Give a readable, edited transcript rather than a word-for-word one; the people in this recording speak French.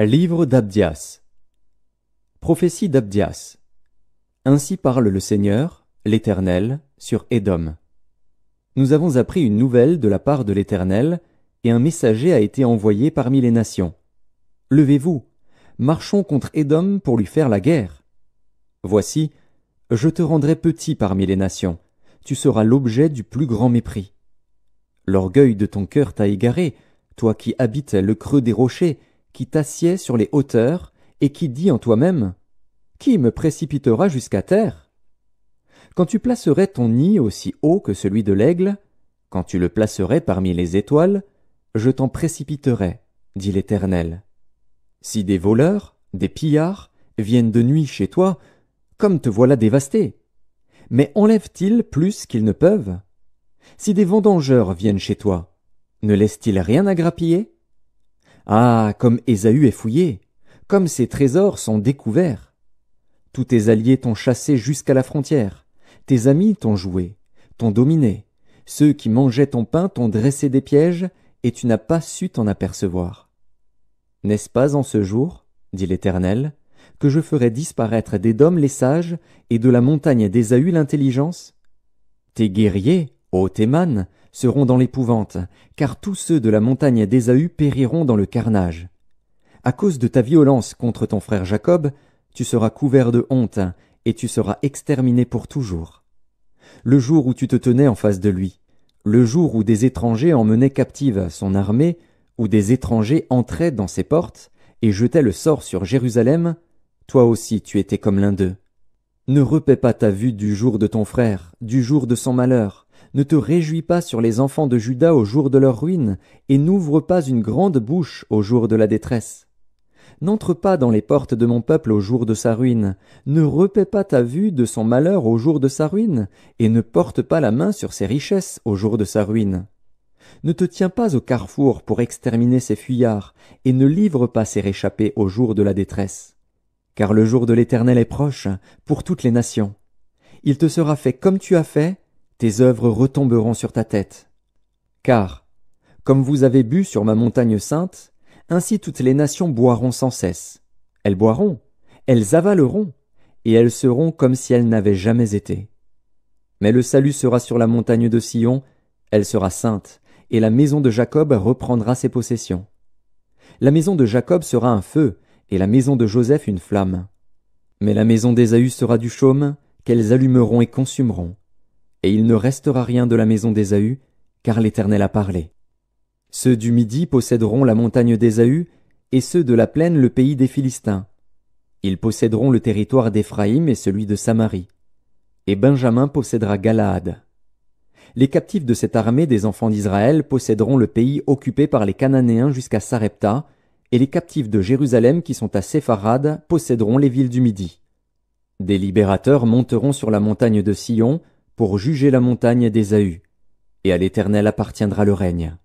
Livre d'Abdias. Prophétie d'Abdias. Ainsi parle le Seigneur, l'Éternel, sur Édom. Nous avons appris une nouvelle de la part de l'Éternel, et un messager a été envoyé parmi les nations. Levez-vous, marchons contre Édom pour lui faire la guerre. Voici, je te rendrai petit parmi les nations, tu seras l'objet du plus grand mépris. L'orgueil de ton cœur t'a égaré, toi qui habites le creux des rochers, qui t'assieds sur les hauteurs, et qui dis en toi-même « Qui me précipitera jusqu'à terre ?» Quand tu placerais ton nid aussi haut que celui de l'aigle, quand tu le placerais parmi les étoiles, je t'en précipiterai, dit l'Éternel. Si des voleurs, des pillards, viennent de nuit chez toi, comme te voilà dévasté, mais enlèvent-ils plus qu'ils ne peuvent? Si des vendangeurs viennent chez toi, ne laissent-ils rien à grappiller? Ah, comme Ésaü est fouillé, comme ses trésors sont découverts. Tous tes alliés t'ont chassé jusqu'à la frontière, tes amis t'ont joué, t'ont dominé, ceux qui mangeaient ton pain t'ont dressé des pièges, et tu n'as pas su t'en apercevoir. N'est-ce pas en ce jour, dit l'Éternel, que je ferai disparaître d'Édom les sages, et de la montagne d'Ésaü l'intelligence? Tes guerriers, ô Théman, seront dans l'épouvante, car tous ceux de la montagne d'Ésaü périront dans le carnage. À cause de ta violence contre ton frère Jacob, tu seras couvert de honte, et tu seras exterminé pour toujours. Le jour où tu te tenais en face de lui, le jour où des étrangers emmenaient captive son armée, où des étrangers entraient dans ses portes, et jetaient le sort sur Jérusalem, toi aussi tu étais comme l'un d'eux. Ne repaie pas ta vue du jour de ton frère, du jour de son malheur. Ne te réjouis pas sur les enfants de Juda au jour de leur ruine, et n'ouvre pas une grande bouche au jour de la détresse. N'entre pas dans les portes de mon peuple au jour de sa ruine, ne repaie pas ta vue de son malheur au jour de sa ruine, et ne porte pas la main sur ses richesses au jour de sa ruine. Ne te tiens pas au carrefour pour exterminer ses fuyards, et ne livre pas ses réchappés au jour de la détresse. Car le jour de l'Éternel est proche, pour toutes les nations. Il te sera fait comme tu as fait, tes œuvres retomberont sur ta tête. Car, comme vous avez bu sur ma montagne sainte, ainsi toutes les nations boiront sans cesse. Elles boiront, elles avaleront, et elles seront comme si elles n'avaient jamais été. Mais le salut sera sur la montagne de Sion, elle sera sainte, et la maison de Jacob reprendra ses possessions. La maison de Jacob sera un feu, et la maison de Joseph une flamme. Mais la maison d'Ésaü sera du chaume, qu'elles allumeront et consumeront. Et il ne restera rien de la maison d'Ésaü, car l'Éternel a parlé. Ceux du Midi posséderont la montagne d'Ésaü, et ceux de la plaine le pays des Philistins. Ils posséderont le territoire d'Éphraïm et celui de Samarie. Et Benjamin possédera Galaad. Les captifs de cette armée des enfants d'Israël posséderont le pays occupé par les Cananéens jusqu'à Sarepta, et les captifs de Jérusalem qui sont à Sépharad posséderont les villes du Midi. Des libérateurs monteront sur la montagne de Sion, pour juger la montagne d'Ésaü, et à l'Éternel appartiendra le règne.